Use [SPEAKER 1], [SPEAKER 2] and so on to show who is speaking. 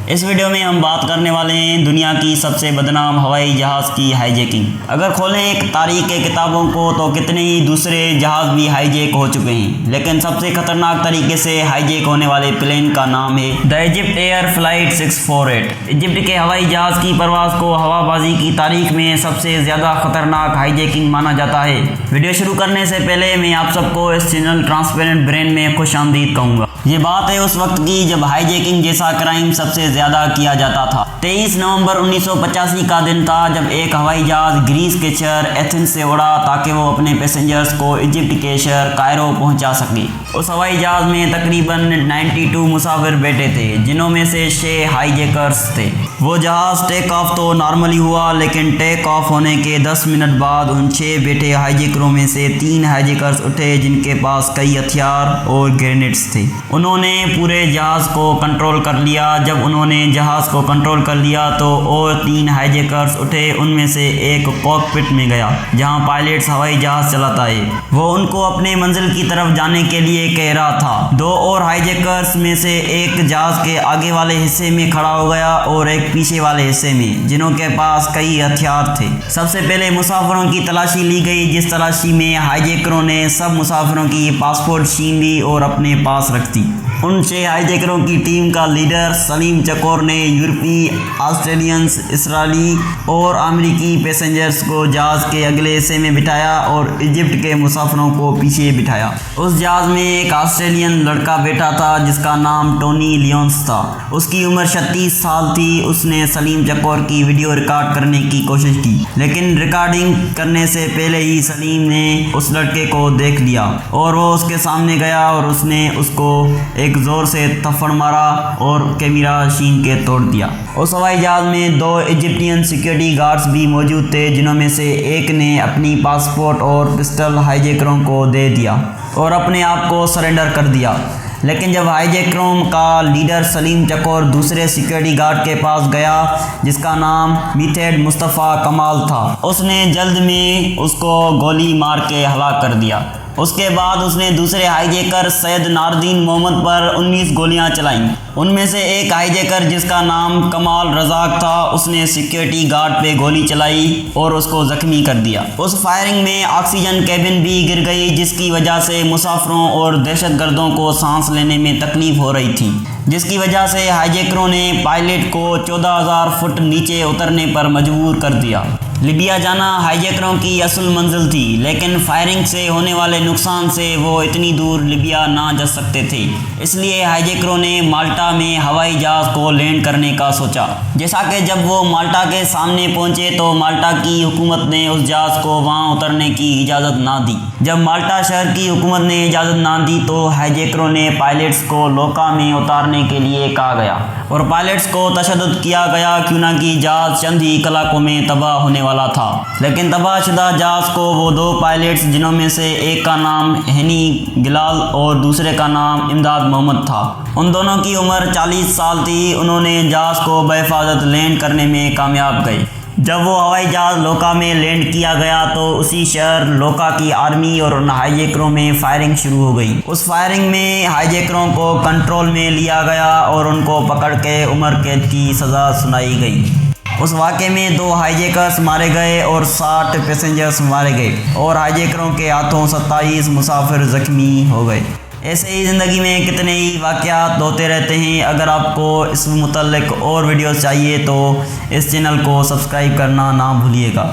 [SPEAKER 1] اس video میں ہم بات کرنے والے ہیں دنیا کی سب سے بدنام ہوائی جہاز کی ہائی جیکنگ۔ اگر کھولیں ایک تاریخ کے کتابوں کو تو کتنے ہی دوسرے جہاز بھی ہائی جیک ہو چکے ہیں، لیکن سب سے خطرناک طریقے سے ہائی جیک ہونے والے پلین کا نام ہے دا ایجپٹ ایئر فلائٹ 648۔ ایجپٹ کے ہوائی جہاز کی پرواز کو ہوا بازی کی تاریخ میں سب سے زیادہ خطرناک ہائی جیکنگ مانا جاتا ہے۔ ویڈیو شروع کرنے سے پہلے میں آپ سب کو اس چینل ٹرانسپیرنٹ برین میں خوش آمدید کہوں گا۔ یہ بات ہے اس وقت کی جب ہائی جیکنگ جیسا کرائم سب سے زیادہ کیا جاتا تھا۔ 23 نومبر 1985 کا دن تھا جب ایک ہوائی جہاز گریس کے شہر ایتھنز سے اڑا تاکہ وہ اپنے پیسنجرز کو ایجپٹ کے شہر کائرو پہنچا سکے۔ اس ہوائی جہاز میں تقریباً 92 مسافر بیٹھے تھے، جنہوں میں سے 6 ہائی جیکرز تھے۔ وہ جہاز ٹیک آف تو نارملی ہوا، لیکن ٹیک آف ہونے کے 10 منٹ بعد ان 6 بیٹھے ہائی جیکروں میں سے 3 ہائی جیکرز اٹھے جن کے پاس کئی ہتھیار اور گرینیڈز تھے۔ انہوں نے پورے جہاز کو کنٹرول کر لیا۔ جب انہوں نے جہاز کو کنٹرول کر لیا تو اور 3 ہائی جیکرز اٹھے۔ ان میں سے ایک کاکپٹ میں گیا جہاں پائلٹس ہوائی جہاز چلاتا ہے۔ وہ ان کو اپنے منزل کی طرف جانے کے لیے کہہ رہا تھا۔ 2 اور ہائی جیکرز میں سے ایک جہاز کے آگے والے حصے میں کھڑا ہو گیا اور ایک پیچھے والے حصے میں، جنہوں کے پاس کئی ہتھیار تھے۔ سب سے پہلے مسافروں کی تلاشی لی گئی، جس تلاشی میں ہائی جیکروں نے سب مسافروں کی پاسپورٹ چھین لی اور اپنے پاس رکھ دی۔ ان 6 ہائی جیکروں کی ٹیم کا لیڈر سلیم چکور نے یورپی، آسٹریلینز، اسرائیلی اور امریکی پیسنجرز کو جہاز کے اگلے حصے میں بٹھایا اور ایجپٹ کے مسافروں کو پیچھے بٹھایا۔ اس جہاز میں ایک آسٹریلین لڑکا بیٹھا تھا جس کا نام ٹونی لیونز تھا۔ اس کی عمر 36 سال تھی۔ اس نے سلیم چکور کی ویڈیو ریکارڈ کرنے کی کوشش کی، لیکن ریکارڈنگ کرنے سے پہلے ہی سلیم نے اس لڑکے کو دیکھ لیا اور وہ اس کے سامنے گیا اور اس نے اس کو ایک زور سے تھپڑ مارا اور کیمرہ چھین کے توڑ دیا۔ اس ہوائی جہاز میں 2 ایجپٹین سیکیورٹی گارڈز بھی موجود تھے، جنہوں میں سے ایک نے اپنی پاسپورٹ اور پسٹل ہائی جیکروں کو دے دیا اور اپنے آپ کو سرنڈر کر دیا۔ لیکن جب ہائی جیکروں کا لیڈر سلیم چکور دوسرے سیکیورٹی گارڈ کے پاس گیا جس کا نام میتھیڈ مصطفیٰ کمال تھا، اس نے جلد میں اس کو گولی مار کے ہلاک کر دیا۔ اس کے بعد اس نے دوسرے ہائی جیکر سید ناردین محمد پر 19 گولیاں چلائیں۔ ان میں سے ایک ہائی جیکر جس کا نام کمال رزاق تھا، اس نے سیکیورٹی گارڈ پہ گولی چلائی اور اس کو زخمی کر دیا۔ اس فائرنگ میں آکسیجن کیبن بھی گر گئی، جس کی وجہ سے مسافروں اور دہشت گردوں کو سانس لینے میں تکلیف ہو رہی تھی، جس کی وجہ سے ہائی جیکروں نے پائلٹ کو 14,000 فٹ نیچے اترنے پر مجبور کر دیا۔ لیبیا جانا ہائی جیکروں کی اصل منزل تھی، لیکن فائرنگ سے ہونے والے نقصان سے وہ اتنی دور لیبیا نہ جا سکتے تھے۔ اس لیے ہائی جیکروں نے مالٹا میں ہوائی جہاز کو لینڈ کرنے کا سوچا۔ جیسا کہ جب وہ مالٹا کے سامنے پہنچے تو مالٹا کی حکومت نے اس جہاز کو وہاں اترنے کی اجازت نہ دی۔ جب مالٹا شہر کی حکومت نے اجازت نہ دی تو ہائی جیکروں نے پائلٹس کو لوکا میں اتارنے کے لیے کہا گیا اور پائلٹس کو تشدد کیا گیا، کیوں نہ کہ جہاز چند ہی علاقوں میں تباہ ہونے والا تھا۔ لیکن تباہ شدہ جہاز کو وہ 2 پائلٹس، جنہوں میں سے ایک کا نام ہینی گلال اور دوسرے کا نام امداد محمد تھا، ان دونوں کی عمر 40 سال تھی، انہوں نے جہاز کو بحفاظت لینڈ کرنے میں کامیاب گئے۔ جب وہ ہوائی جہاز لوکا میں لینڈ کیا گیا تو اسی شہر لوکا کی آرمی اور ان ہائی جیکروں میں فائرنگ شروع ہو گئی۔ اس فائرنگ میں ہائی جیکروں کو کنٹرول میں لیا گیا اور ان کو پکڑ کے عمر قید کی سزا سنائی گئی۔ اس واقعے میں 2 ہائی جیکرز مارے گئے اور 60 پیسنجرز مارے گئے اور ہائی جیکروں کے ہاتھوں 27 مسافر زخمی ہو گئے۔ ایسے ہی زندگی میں کتنے ہی واقعات ہوتے رہتے ہیں۔ اگر آپ کو اس متعلق اور ویڈیوز چاہیے تو اس چینل کو سبسکرائب کرنا نہ بھولیے گا۔